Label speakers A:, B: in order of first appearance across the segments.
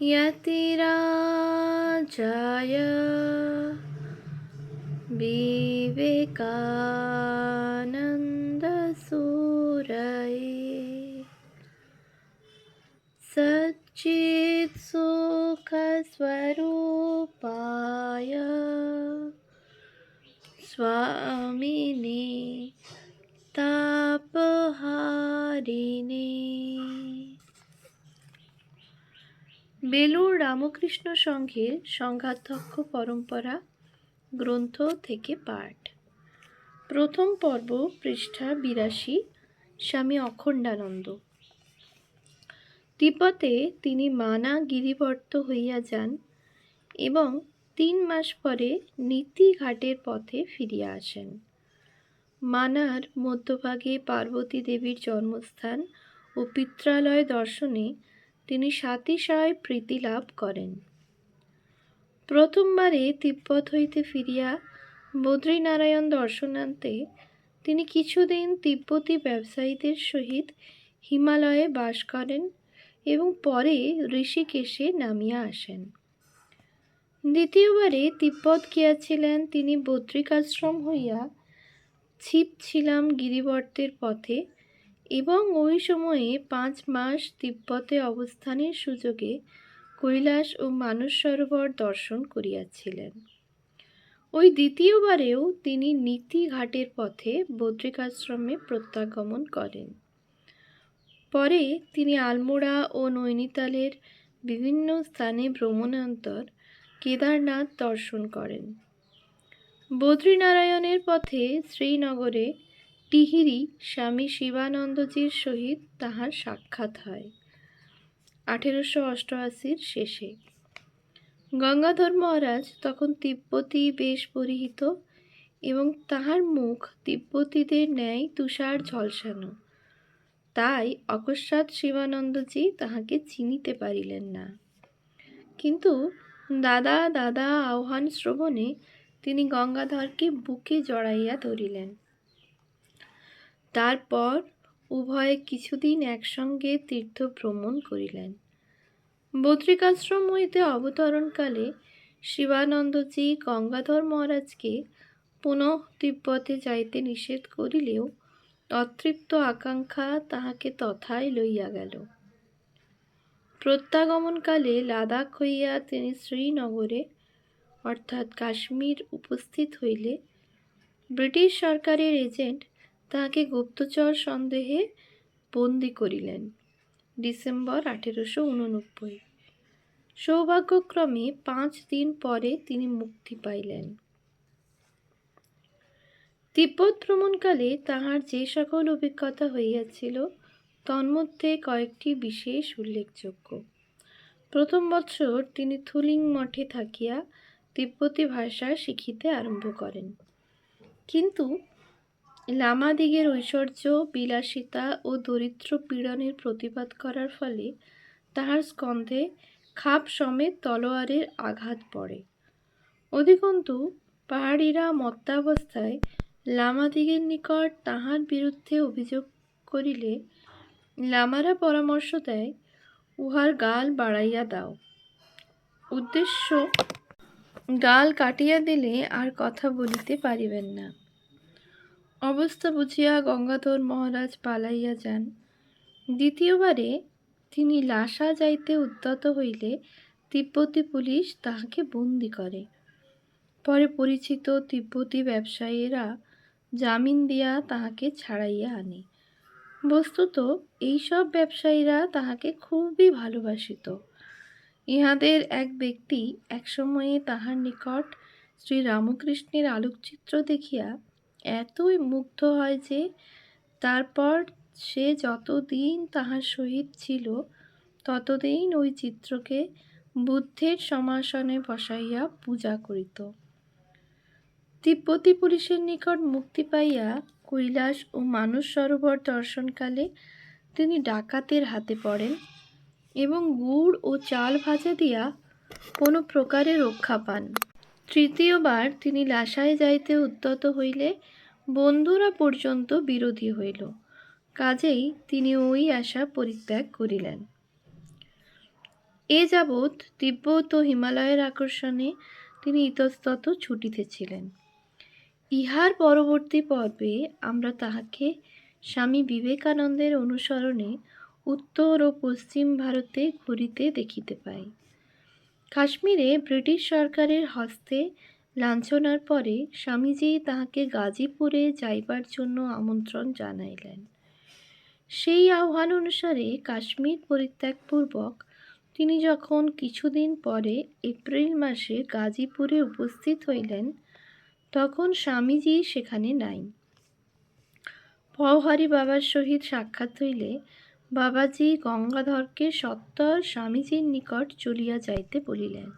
A: यतिराजाय विवेकानन्दसूरये सच्चित्सुखस्वरूपाय स्वामिने তাপহারিণী। বেলুড় রামকৃষ্ণ সংঘের সংঘাধ্যক্ষ পরম্পরা গ্রন্থ থেকে পাঠ। প্রথম পর্ব, পৃষ্ঠা ৮২। স্বামী অখণ্ডানন্দ। তিব্বতে তিনি মানা গিরিবর্ত হইয়া যান এবং ৩ মাস পরে নীতি ঘাটের পথে ফিরিয়া আসেন। মানার মধ্যভাগে পার্বতী দেবীর জন্মস্থান ও পিত্রালয় দর্শনে তিনি সাতিশয় প্রীতি লাভ করেন। প্রথমবারে তিব্বত হইতে ফিরিয়া বদ্রীনারায়ণ দর্শনান্তে তিনি কিছুদিন তিব্বতী ব্যবসায়ীদের সহিত হিমালয়ে বাস করেন এবং পরে ঋষিকেশে নামিয়া আসেন। দ্বিতীয়বারে তিব্বত গিয়াছিলেন তিনি বদ্রিকাশ্রম হইয়া ছিপছিলাম গিরিবর্তের পথে এবং ওই সময়ে ৫ মাস তিব্বতে অবস্থানের সুযোগে কৈলাস ও মানস সরোবর দর্শন করিয়াছিলেন। ওই দ্বিতীয়বারেও তিনি নীতি ঘাটের পথে বদ্রিকাশ্রমে প্রত্যাগমন করেন। পরে তিনি আলমোড়া ও নৈনিতালের বিভিন্ন স্থানে ভ্রমণান্তর কেদারনাথ দর্শন করেন। বদ্রীনারায়ণের পথে শ্রীনগরে টিহিরি স্বামী শিবানন্দজির সহিত তাহার সাক্ষাৎ হয় ১৮৮৮-র শেষে। গঙ্গাধর মহারাজ তখন তিব্বতী বেশ পরিহিত এবং তাহার মুখ তিব্বতীদের ন্যায় তুষার ঝলসানো, তাই অকস্মাৎ শিবানন্দজি তাহাকে চিনিতে পারিলেন না। কিন্তু দাদা দাদা আহ্বান শ্রবণে তিনি গঙ্গাধরকে বুকে জড়াইয়া ধরিলেন। তারপর উভয়ে কিছুদিন একসঙ্গে তীর্থ ভ্রমণ করিলেন। বদ্রিকাশ্রম হইতে অবতরণকালে শিবানন্দজি গঙ্গাধর মহারাজকে পুনঃ তিব্বতে যাইতে নিষেধ করিলেও অতৃপ্ত আকাঙ্ক্ষা তাহাকে তথায় লইয়া গেল। প্রত্যাগমনকালে লাদাখ হইয়া তিনি শ্রীনগরে অর্থাৎ কাশ্মীর উপস্থিত হইলে ব্রিটিশ সরকারের এজেন্ট তাহাকে গুপ্তচর সন্দেহে বন্দী করিলেন ডিসেম্বর ১৮৮৯। সৌভাগ্যক্রমে ৫ দিন পরে তিনি মুক্তি পাইলেন। তিব্বত ভ্রমণকালে তাহার যে সকল অভিজ্ঞতা হইয়াছিল তন্মধ্যে কয়েকটি বিশেষ উল্লেখযোগ্য। প্রথম বৎসর তিনি থুলিং মঠে থাকিয়া তিব্বতী ভাষা শিখিতে আরম্ভ করেন। কিন্তু লামাদিগের ঐশ্বর্য, বিলাসিতা ও দরিদ্র পীড়নের প্রতিবাদ করার ফলে তাহার স্কন্ধে খাপ সমেত তলোয়ারের আঘাত পড়ে। অধিকন্তু পাহাড়িরা মত্তাবস্থায় লামাদিগের নিকট তাহার বিরুদ্ধে অভিযোগ করিলে লামারা পরামর্শ দেয়, উহার গাল বাড়াইয়া দাও। উদ্দেশ্য, গাল কাটিয়া দিলে আর কথা বলিতে পারিবেন না। অবস্থা বুঝিয়া গঙ্গাধর মহারাজ পালাইয়া যান। দ্বিতীয়বারে তিনি লাসা যাইতে উদ্যত হইলে তিব্বতী পুলিশ তাহাকে বন্দী করে। পরে পরিচিত তিব্বতী ব্যবসায়ীরা জামিন দিয়া তাহাকে ছাড়াইয়া আনে। বস্তুত এইসব ব্যবসায়ীরা তাহাকে খুবই ভালোবাসিত। ইহাদের এক ব্যক্তি একসময়ে তাহার নিকট শ্রীরামকৃষ্ণের আলোকচিত্র দেখিয়া এতই মুগ্ধ হয় যে তারপর সে যতদিন তাহার সহিত ছিল ততদিন ওই চিত্রকে বুদ্ধের সমাসনে বসাইয়া পূজা করিত। তিব্বতী পুলিশের নিকট মুক্তি পাইয়া কৈলাস ও মানস সরোবর দর্শনকালে তিনি ডাকাতের হাতে পড়েন এবং গুড় ও চাল ভাজা দিয়া কোনো প্রকারে রক্ষা পান। তৃতীয়বার তিনি লাসায় যাইতে উদ্যত হইলে বন্ধুরা পর্যন্ত বিরোধী হইল, কাজেই তিনি ওই আশা পরিত্যাগ করিলেন। এ যাবৎ তিব্বত ও হিমালয়ের আকর্ষণে তিনি ইতস্তত ছুটিতেছিলেন। ইহার পরবর্তী পর্বে আমরা তাহাকে স্বামী বিবেকানন্দের অনুসরণে উত্তর ও পশ্চিম ভারতে ঘুরিতে দেখিতে পাই। কাশ্মীরে ব্রিটিশ সরকারের হস্তে লাঞ্ছনার পরে স্বামীজি তাহাকে গাজীপুরে যাইবার জন্য আমন্ত্রণ জানাইলেন। সেই আহ্বান অনুসারে কাশ্মীর পরিত্যাগপূর্বক তিনি যখন কিছুদিন পরে এপ্রিল মাসে গাজীপুরে উপস্থিত হইলেন, তখন স্বামীজি সেখানে নাই। পওহারী বাবার সহিত সাক্ষাৎ হইলে বাবাজি গঙ্গাধরকে সত্বর স্বামীজির নিকট চলিয়া যাইতে বলিলেন,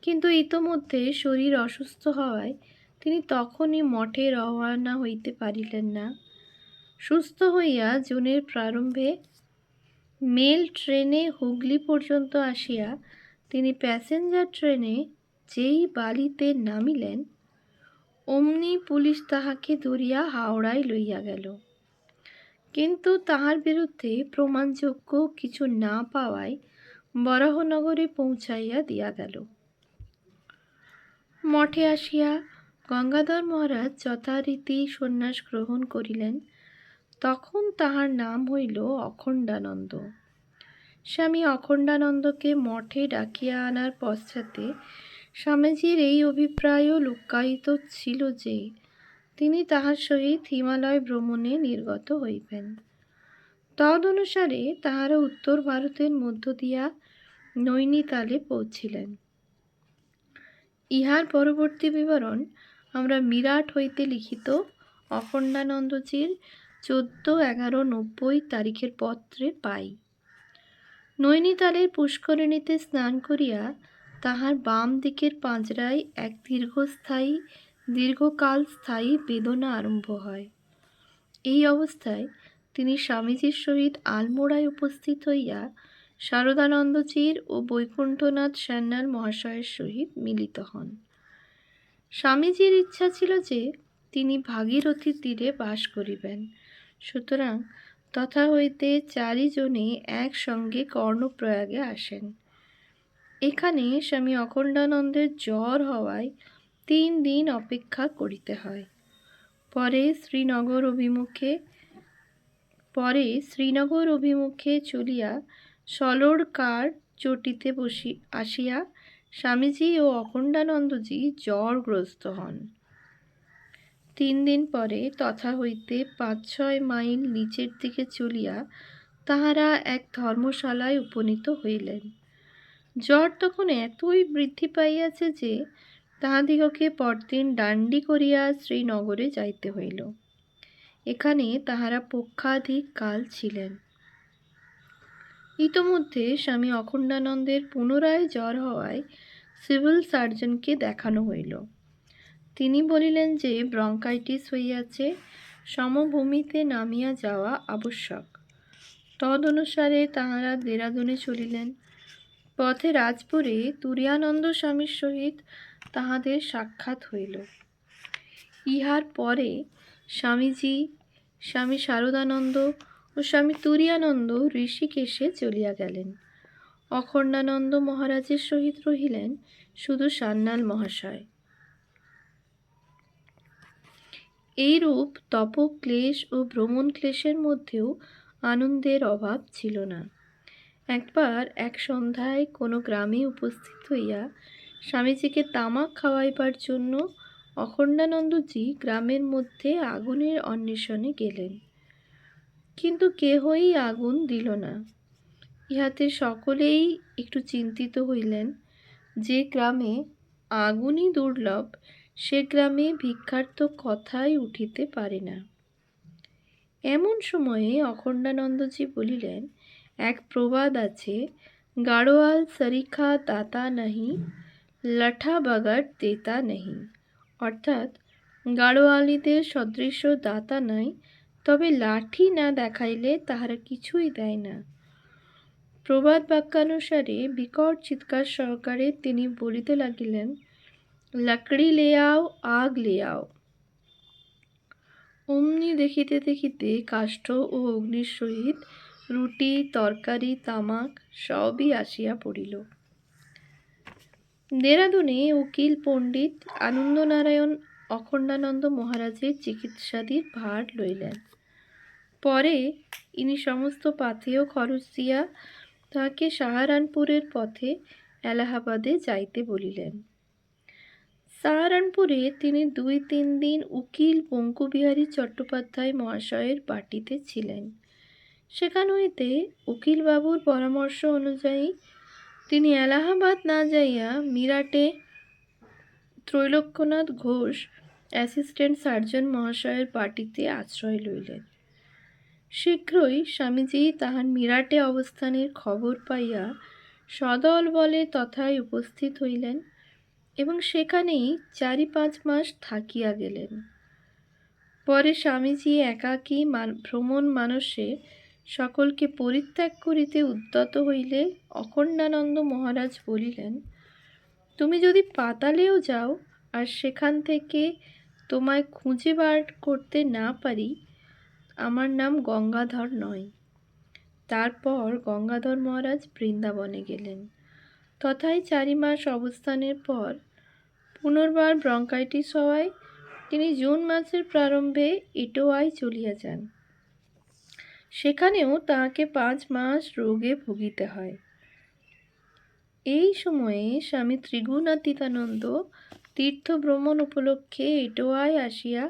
A: কিন্তু ইতোমধ্যে শরীর অসুস্থ হওয়ায় তিনি তখনই মঠে রওনা হইতে পারিলেন না। সুস্থ হইয়া জুনের প্রারম্ভে মেল ট্রেনে হুগলি পর্যন্ত আসিয়া তিনি প্যাসেঞ্জার ট্রেনে যেই বালিতে নামিলেন, অমনি পুলিশ তাহাকে ধরিয়া হাওড়ায় লইয়া গেল। কিন্তু তাহার বিরুদ্ধে প্রমাণযোগ্য কিছু না পাওয়ায় বরাহনগরে পৌঁছাইয়া দিয়া গেল। মঠে আসিয়া গঙ্গাধর মহারাজ যথারীতি সন্ন্যাস গ্রহণ করিলেন। তখন তাহার নাম হইল অখণ্ডানন্দ। স্বামী অখণ্ডানন্দকে মঠে ডাকিয়া আনার পশ্চাতে স্বামীজির এই অভিপ্রায়ও লুক্কায়িত ছিল যে তিনি তাহার সহিত হিমালয় ভ্রমণে নির্গত হইবেন। তদ অনুসারে তাহারা উত্তর ভারতের মধ্য দিয়া নৈনিতালে পৌঁছিলেন। ইহার পরবর্তী বিবরণ আমরা মিরাট হইতে লিখিত অখণ্ডানন্দজির 14/11/90 তারিখের পত্রে পাই। নৈনিতালের পুষ্করিণীতে স্নান করিয়া তাহার বাম দিকের পাঁজরায় এক দীর্ঘকাল স্থায়ী বেদনা আরম্ভ হয়। এই অবস্থায় তিনি স্বামীজির সহিত আলমোড়ায় উপস্থিত হইয়া শারদানন্দজির ও বৈকুণ্ঠনাথ সান্যাল মহাশয়ের সহিত মিলিত হন। স্বামীজির ইচ্ছা ছিল যে তিনি ভাগীরথী তীরে বাস করিবেন, সুতরাং তথা হইতে 4 জনে একসঙ্গে কর্ণপ্রয়াগে আসেন। এখানে স্বামী অখণ্ডানন্দের জ্বর হওয়ায় 3 দিন অপেক্ষা করিতে হয়। পরে শ্রীনগর অভিমুখে চলিয়া সলড়কার চটিতে আসিয়া স্বামীজি ও অখণ্ডানন্দজি জ্বরগ্রস্ত হন। 3 দিন পরে তথা হইতে 5-6 মাইল নিচের দিকে চলিয়া তাহারা এক ধর্মশালায় উপনীত হইলেন। জ্বর তখন এতই বৃদ্ধি পাইয়াছে যে তাহাদিগকে পরদিন ডান্ডি করিয়া শ্রীনগরে যাইতে হইল। এখানে তাহারা পক্ষাধিক কাল ছিলেন। ইতোমধ্যে স্বামী অখণ্ডানন্দের পুনরায় জ্বর হওয়ায় সিভিল সার্জনকে দেখানো হইল। তিনি বলিলেন যে ব্রঙ্কাইটিস হইয়াছে, সমভূমিতে নামিয়া যাওয়া আবশ্যক। তদ অনুসারে তাহারা দেরাদুনে চলিলেন। পথে রাজপুরে তুরীয়ানন্দ স্বামীর সহিত তাহাদের সাক্ষাৎ হইল। ইহার পরে স্বামীজি, স্বামী শারদানন্দ ও স্বামী তুরীয়ানন্দ ঋষিকেশে চলিয়া গেলেন। অখণ্ডানন্দ মহারাজের সহিত রহিলেন শুধু সান্যাল মহাশয়। এইরূপ তপক্লেশ ও ভ্রমণ ক্লেশের মধ্যেও আনন্দের অভাব ছিল না। একবার এক সন্ধ্যায় কোনো গ্রামে উপস্থিত হইয়া স্বামীজিকে তামাক খাওয়াইবার জন্য অখণ্ডানন্দজি গ্রামের মধ্যে আগুনের অন্বেষণে গেলেন, কিন্তু কেহই আগুন দিল না। ইহাতে সকলেই একটু চিন্তিত হইলেন। যে গ্রামে আগুনই দুর্লভ, সে গ্রামে ভিক্ষার তো কথাই উঠিতে পারে না। এমন সময়ে অখণ্ডানন্দজি বলিলেন, এক প্রবাদ আছে, গাড়োয়াল সরিখা দাতা নাহি, লাঠা বাগার দেতা নাহি। অর্থাৎ গাড়োয়ালিদের সদৃশ দাতা নাই, তবে লাঠি না দেখাইলে তাহারা কিছুই দেয় না। প্রবাদ বাক্যানুসারে বিকট চিৎকার সহকারে তিনি বলিতে লাগিলেন, লাকড়ি লে আও, আগ লে আও। অমনি দেখিতে দেখিতে কাষ্ঠ ও অগ্নির সহিত রুটি তরকারি তামাক সবই আসিয়া পড়িল। দেরাদুনে উকিল পণ্ডিত আনন্দনারায়ণ অখণ্ডানন্দ মহারাজের চিকিৎসাদির ভার লইলেন। পরে ইনি সমস্ত পাথেয় খরচ দিয়া তাহাকে সাহারানপুরের পথে এলাহাবাদে যাইতে বলিলেন। সাহারানপুরে তিনি 2-3 দিন উকিল বঙ্কুবিহারী চট্টোপাধ্যায় মহাশয়ের বাটিতে ছিলেন। সেখান হইতে উকিলবাবুর পরামর্শ অনুযায়ী তিনি এলাহাবাদ না যাইয়া মিরাটে ত্রৈলোক্যনাথ ঘোষ অ্যাসিস্ট্যান্ট সার্জন মহাশয়ের বাটিতে আশ্রয় লইলেন। শীঘ্রই স্বামীজি তাহার মিরাটে অবস্থানের খবর পাইয়া সদল বলে তথায় উপস্থিত হইলেন এবং সেখানেই 4-5 মাস থাকিয়া গেলেন। পরে স্বামীজি একাকী ভ্রমণ মানসে সকলকে পরিত্যাগ করিতে উদ্যত হইলে অখণ্ডানন্দ মহারাজ বলিলেন, তুমি যদি পাতালেও যাও আর সেখান থেকে তোমায় খুঁজে বার করতে না পারি, আমার নাম গঙ্গাধর নয়। তারপর গঙ্গাধর মহারাজ বৃন্দাবনে গেলেন। তথায় 4 মাস অবস্থানের পর পুনর্বার ব্রঙ্কাইটিস হওয়ায় তিনি জুন মাসের প্রারম্ভে ইটোয়ায় চলিয়া যান। সেখানেও তাহাকে 5 মাস রোগে ভুগিতে হয়। এই সময়ে স্বামী ত্রিগুণাতীতানন্দ তীর্থ ভ্রমণ উপলক্ষে ইটোয়ায় আসিয়া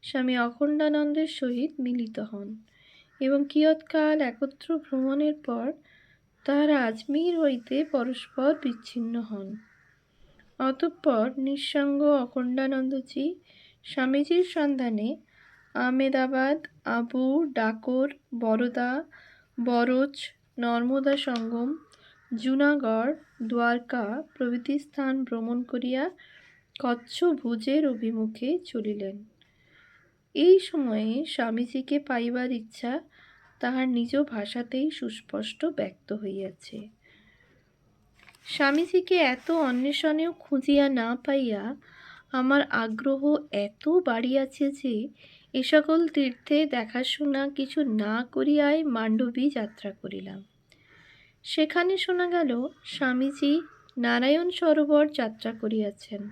A: স্বামী অখণ্ডানন্দের সহিত মিলিত হন এবং কিয়ৎকাল একত্র ভ্রমণের পর তাহারা আজমির হইতে পরস্পর বিচ্ছিন্ন হন। অতঃপর নিঃসঙ্গ অখণ্ডানন্দজি স্বামীজির সন্ধানে আহমেদাবাদ, আবু, ডাকর, বরোদা, বরোচ, নর্মদা সঙ্গম, জুনাগড়, দ্বারকা প্রভৃতি স্থান ভ্রমণ করিয়া কচ্ছ ভুজের অভিমুখে চলিলেন। এই সময়ে স্বামীজিকে পাইবার ইচ্ছা তাহার নিজ ভাষাতেই সুস্পষ্ট ব্যক্ত হইয়াছে। স্বামীজিকে এত অন্বেষণেও খুঁজিয়া না পাইয়া আমার আগ্রহ এত বাড়িয়াছে যে এ সকল তীর্থে দেখাশোনা কিছু না করিয়াই মান্ডবী যাত্রা করিলাম। সেখানে শোনা গেল স্বামীজি নারায়ণ সরোবর যাত্রা করিয়াছেন।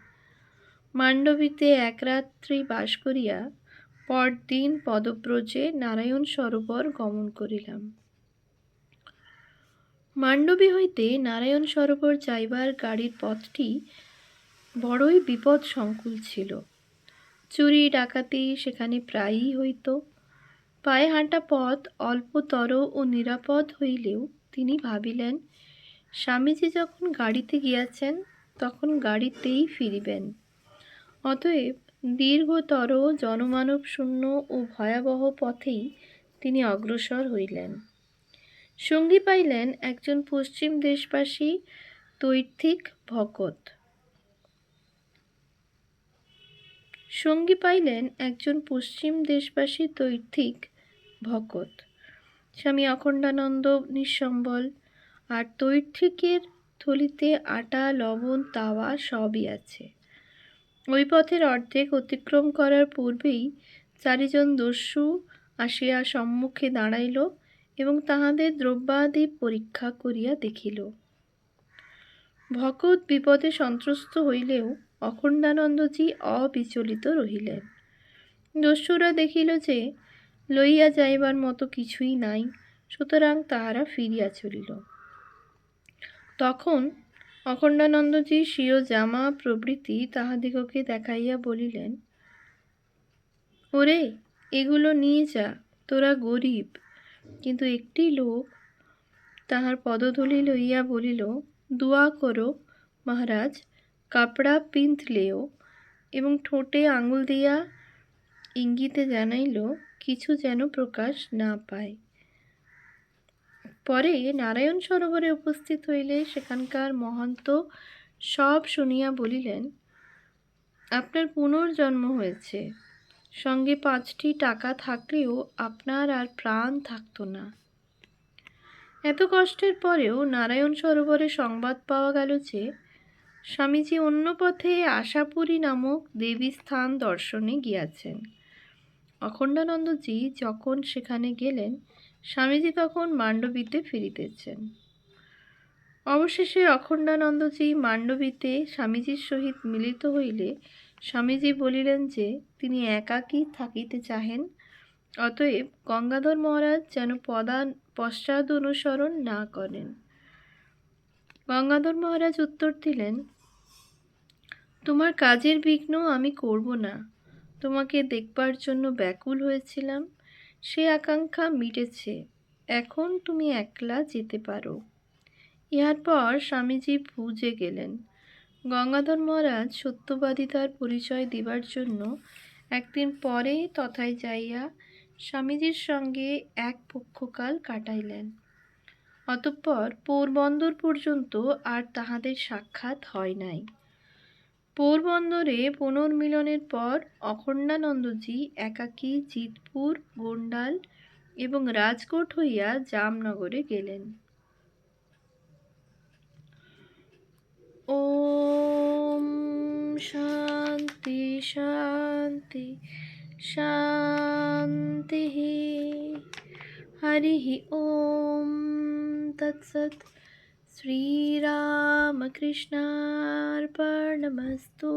A: মান্ডবীতে 1 রাত্রি বাস করিয়া পরদিন পদব্রজে নারায়ণ সরোবর গমন করিলাম। মান্ডবী হইতে নারায়ণ সরোবর যাইবার গাড়ির পথটি বড়ই বিপদ সংকুল ছিল। চুরি ডাকাতি সেখানে প্রায়ই হইত। পায়ে হাঁটা পথ অল্পতর ও নিরাপদ হইলেও তিনি ভাবিলেন, স্বামীজি যখন গাড়িতে গিয়াছেন তখন গাড়িতেই ফিরিবেন। অতএব দীর্ঘতর জনমানব শূন্য ও ভয়াবহ পথেই তিনি অগ্রসর হইলেন। সঙ্গী পাইলেন একজন পশ্চিম দেশবাসী তৈর্থিক ভকত। স্বামী অখণ্ডানন্দ নিঃসম্বল, আর তৈর্থিকের থলিতে আটা লবণ তাওয়া সবই আছে। ওই পথের অর্ধেক অতিক্রম করার পূর্বেই 4 জন দস্যু আসিয়া সম্মুখে দাঁড়াইল এবং তাহাদের দ্রব্যাদি পরীক্ষা করিয়া দেখিল। ভকত বিপদে সন্ত্রস্ত হইলেও অখণ্ডানন্দজি অবিচলিত রহিলেন। দস্যুরা দেখিল যে লইয়া যাইবার মতো কিছুই নাই, সুতরাং তাহারা ফিরিয়া চলিল। তখন অখণ্ডানন্দজি স্বীয় জামা প্রভৃতি তাহাদিগকে দেখাইয়া বলিলেন, ওরে, এগুলো নিয়ে যা, তোরা গরিব। কিন্তু একটি লোক তাহার পদধূলি লইয়া বলিল, দুয়া করো মহারাজ, কাপড়া পিন্থ লেও, এবং ঠোঁটে আঙুল দিয়া ইঙ্গিতে জানাইল কিছু যেন প্রকাশ না পায়। পরে নারায়ণ সরোবরে উপস্থিত হইলে সেখানকার মহন্ত সব শুনিয়া বলিলেন, আপনার পুনর্জন্ম হয়েছে, সঙ্গে 5টি টাকা থাকলেও আপনার আর প্রাণ থাকত না। এত কষ্টের পরেও নারায়ণ সরোবরে সংবাদ পাওয়া গেল যে স্বামীজি অন্য পথে আশাপুরী নামক দেবী স্থান দর্শনে গিয়াছেন। অখণ্ডানন্দজি যখন সেখানে গেলেন, স্বামীজি তখন মান্ডবীতে ফিরিতেছেন। অবশেষে অখণ্ডানন্দজি মান্ডবীতে স্বামীজির সহিত মিলিত হইলে স্বামীজি বলিলেন যে তিনি একাকী থাকিতে চাহেন, অতএব গঙ্গাধর মহারাজ যেন পশ্চাৎ অনুসরণ না করেন। গঙ্গাধর মহারাজ উত্তর দিলেন, তোমার কাজের বিঘ্ন আমি করব না। তোমাকে দেখবার জন্য ব্যাকুল হয়েছিলাম, সে আকাঙ্ক্ষা মিটেছে। এখন তুমি একলা যেতে পারো। ইহার পর স্বামীজি ভুজে গেলেন। গঙ্গাধর মহারাজ সত্যবাদিতার পরিচয় দিবার জন্য একদিন পরে তথায় যাইয়া স্বামীজির সঙ্গে এক পক্ষকাল কাটাইলেন। অতঃপর পোরবন্দর পর্যন্ত আর তাহাদের সাক্ষাৎ হয় নাই। পোরবন্দরে পুনর্মিলনের পর অখণ্ডানন্দজি একাকী জিতপুর, গোন্ডাল এবং রাজকোট হইয়া জামনগরে গেলেন। ওম শান্তি শান্তি শান্তি। হরি ওম তৎসৎ। শ্রীরামকৃষ্ণার্পণমস্তু।